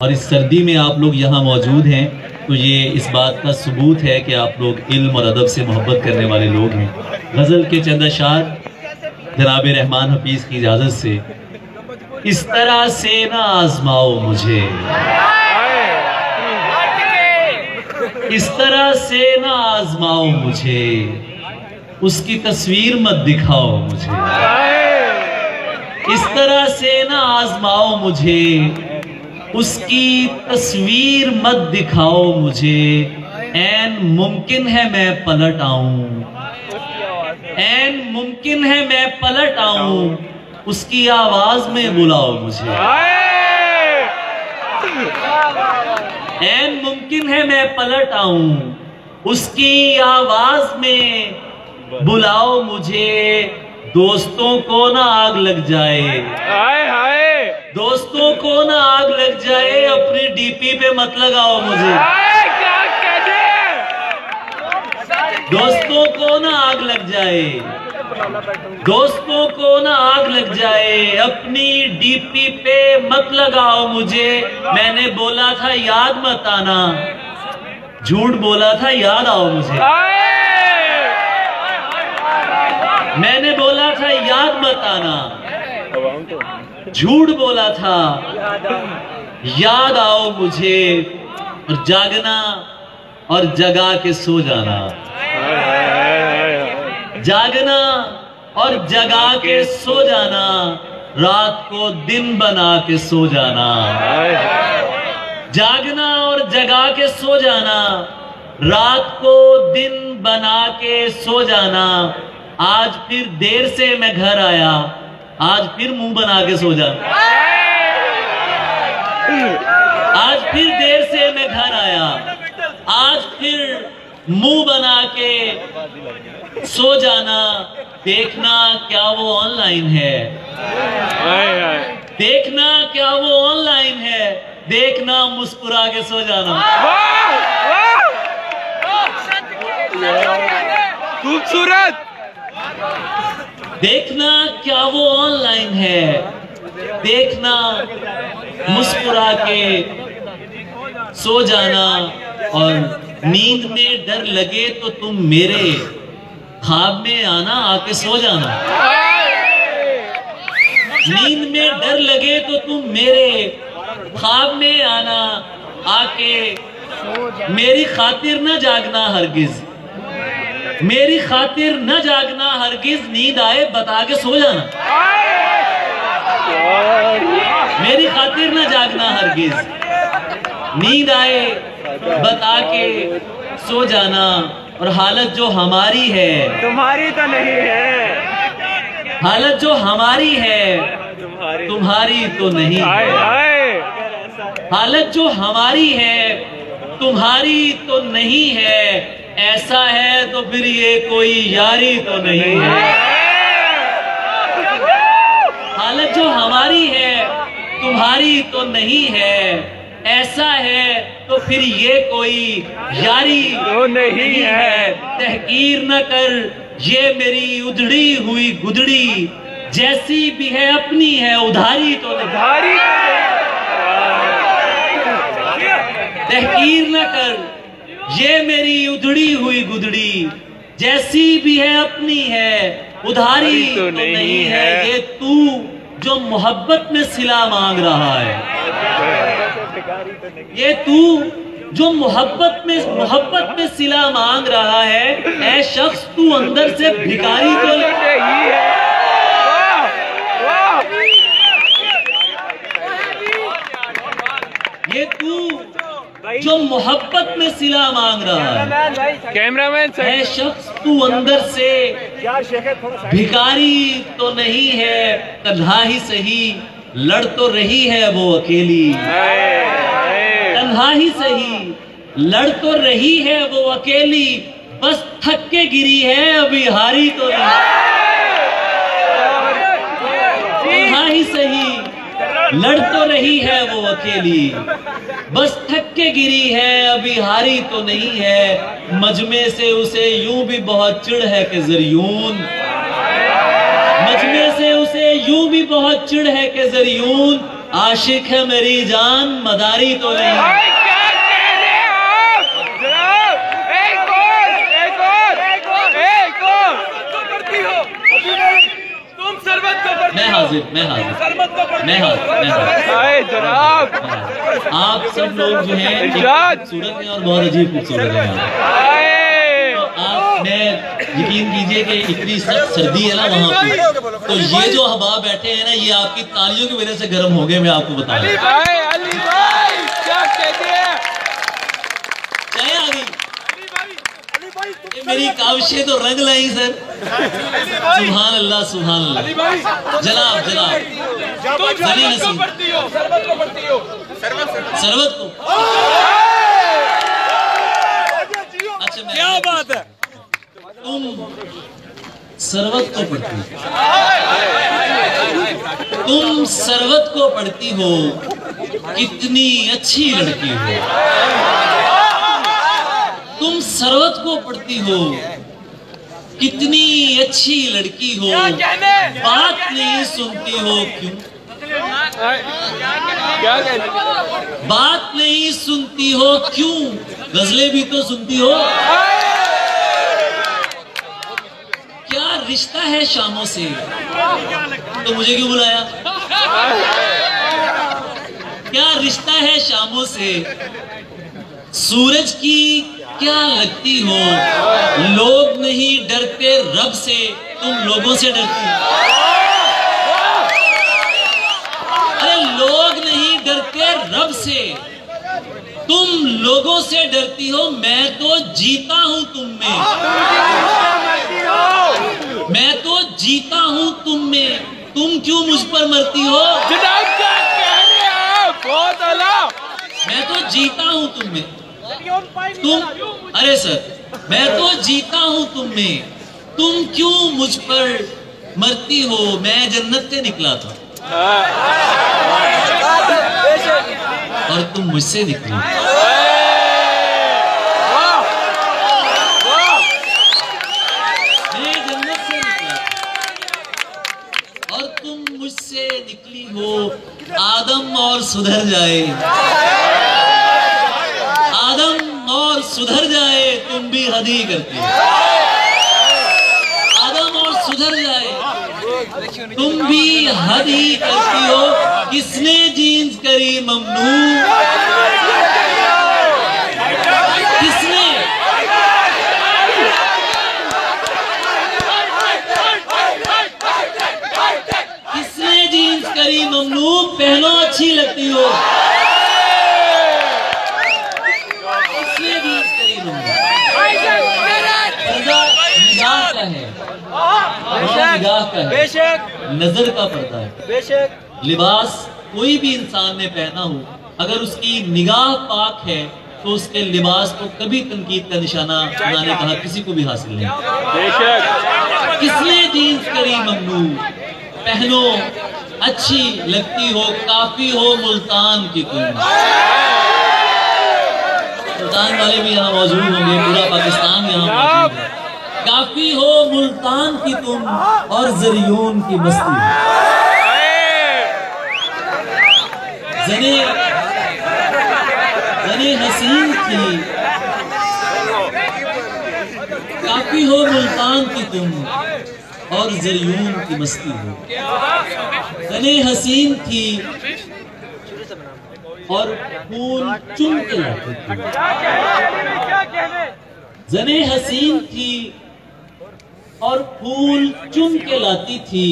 और इस सर्दी में आप लोग यहाँ मौजूद हैं तो ये इस बात का सबूत है कि आप लोग इल्म और अदब से मोहब्बत करने वाले लोग हैं। गज़ल के चंद अशार जनाब रहमान हफीज की इजाज़त से। इस तरह से ना आजमाओ मुझे, इस तरह से ना आजमाओ मुझे, उसकी तस्वीर मत दिखाओ मुझे, इस तरह से ना आजमाओ मुझे, उसकी तस्वीर मत दिखाओ मुझे। ऐन मुमकिन है मैं पलट आऊं, ऐन मुमकिन है मैं पलट आऊं, उसकी आवाज में बुलाओ मुझे। ऐन मुमकिन है मैं पलट आऊं, उसकी आवाज में बुलाओ मुझे। दोस्तों को ना आग लग जाए, दोस्तों को ना आग लग जाए, अपनी डीपी पे मत लगाओ मुझे। दोस्तों को ना आग लग जाए, दोस्तों को ना आग लग जाए, अपनी डीपी पे मत लगाओ मुझे। मैंने बोला था याद मत आना, झूठ बोला था याद आओ मुझे। मैंने बोला था याद मत आना, झूठ बोला था याद आओ मुझे। और जागना और जगा के सो जाना, जागना और जगा के सो जाना, रात को दिन बना के सो जाना। जागना और जगा के सो जाना, रात को दिन बना के सो जाना। आज फिर देर से मैं घर आया, आज फिर मुंह बना के सो जाना। आज फिर देर से मैं घर आया, आज फिर मुंह बना के सो जाना। देखना क्या वो ऑनलाइन है, देखना क्या वो ऑनलाइन है, देखना मुस्कुरा के सो जाना। खूबसूरत। देखना क्या वो ऑनलाइन है, देखना मुस्कुरा के सो जाना। और नींद में डर लगे तो तुम मेरे ख्वाब में आना, आके सो जाना। नींद में डर लगे तो तुम मेरे ख्वाब में आना, आके मेरी खातिर न जागना हरगिज, मेरी खातिर न जागना हरगिज, नींद आए बता के सो जाना। मेरी खातिर न जागना हरगिज, नींद आए बता के सो जाना। और हालत जो हमारी है तुम्हारी तो नहीं है, हालत जो हमारी है तुम्हारी तो नहीं है, हालत जो हमारी है तुम्हारी तो नहीं है। ऐसा है तो फिर ये कोई यारी तो नहीं है। हालत जो हमारी है तुम्हारी तो नहीं है, ऐसा है तो फिर ये कोई यारी तो नहीं है। तहकीर न कर ये मेरी उधड़ी हुई गुदड़ी, जैसी भी है अपनी है उधारी तो नहीं। तहकीर न कर ये मेरी उधड़ी हुई गुदड़ी, जैसी भी है अपनी है उधारी तो नहीं है। ये तू जो मोहब्बत में सिला मांग रहा है, ये तू जो मोहब्बत में सिला मांग रहा है, ऐ शख्स तू अंदर से भिखारी तो नहीं है। ये तू जो मोहब्बत में सिला मांग रहा है, कैमरामैन है शख्स तू अंदर से भिखारी तो नहीं है। तन्हा ही सही लड़ तो रही है वो अकेली, तन्हा ही सही लड़ तो रही है वो अकेली, बस थक के गिरी है अभी हारी तो नहीं। तन्हा ही सही लड़ तो रही है वो अकेली, बस थक के गिरी है अभी हारी तो नहीं है। मजमे से उसे यूं भी बहुत चिढ़ है कि ज़रियून, मजमे से उसे यूं भी बहुत चिढ़ है कि ज़रियून, आशिक है मेरी जान, मदारी तो नहीं। भाई क्या कह रहे हैं आप जनाब? एक और करती हो तुम शरबत को करती मैं हो। हाजिर मैं हाय जनाब, आप सब लोग जो हैं इरशाद। खूबसूरत हैं और बहुत अजीब खूबसूरत हैं। हाय आप मैं यकीन कीजिए कि इतनी सख्त सर्दी है ना वहाँ पे, तो ये जो हबाब बैठे हैं ना, ये आपकी तालियों की वजह से गर्म हो गए। मैं आपको बता रहा हूँ। अली भाई क्या कहते हैं? चाय आ गई। ये मेरी काविशें तो रंग लाई सर। सुभान अल्लाह सुभान अल्लाह। जनाब जनी हसीन शरबत को। अच्छा क्या बात है, तुम शरबत को पढ़ती हो, तुम शरबत को पढ़ती हो, कितनी अच्छी लड़की हो। तुम शरबत को पढ़ती हो, कितनी अच्छी लड़की हो। बात नहीं सुनती हो क्यों? क्या कहते? बात नहीं सुनती हो क्यों? गजलें भी तो सुनती हो। क्या रिश्ता है शामों से, तो मुझे क्यों बुलाया? क्या रिश्ता है शामों से, सूरज की क्या लगती हो। लोग नहीं डरते रब से, तुम लोगों से डरती हो। अरे लोग नहीं डरते रब से, तुम लोगों से डरती हो। मैं तो जीता हूं तुम में, मैं तो जीता हूं तुम में, तुम क्यों मुझ पर मरती हो? जनाब क्या कह रहे हैं आप? बहुत आला। मैं तो जीता हूं तुम में, तुम, अरे सर, मैं तो जीता हूं तुम में, तुम क्यों मुझ पर मरती हो। मैं जन्नत से निकला था और तुम मुझसे निकली। मैं जन्नत से निकला और तुम मुझसे निकली हो। आदम और सुधर जाए, आदम और सुधर जाए, तुम भी हद ही करती हो। आदम और सुधर जाए, तुम भी हद ही करती हो। किसने जीन्स करी ममनू? किसने? किसने जीन्स करी ममनू? पहनो अच्छी लगती हो। किसने जीन्स करी ममनू? पर्दा निगाह का है, निगाह का है, नजर का पर्दा है। बेशक लिबास कोई भी इंसान ने पहना हो, अगर उसकी निगाह पाक है तो उसके लिबास को कभी तनकीद का निशाना बनाने का हक किसी को भी हासिल नहीं। बेशक किसने जीन्स करी ममनू? पहनो अच्छी लगती हो। काफी हो मुल्तान की तुम। मुल्तान वाले भी यहाँ मौजूद होंगे, पूरा पाकिस्तान यहाँ मौजूद है। काफी हो मुल्तान की तुम और जरियून की मस्ती। जने हसीन थी, काफी हो मुल्तान की तुम और जरियून की मस्ती हो। जने हसीन थी और फूल चुम के लाती थी। जने हसीन थी और फूल चुम के लाती थी।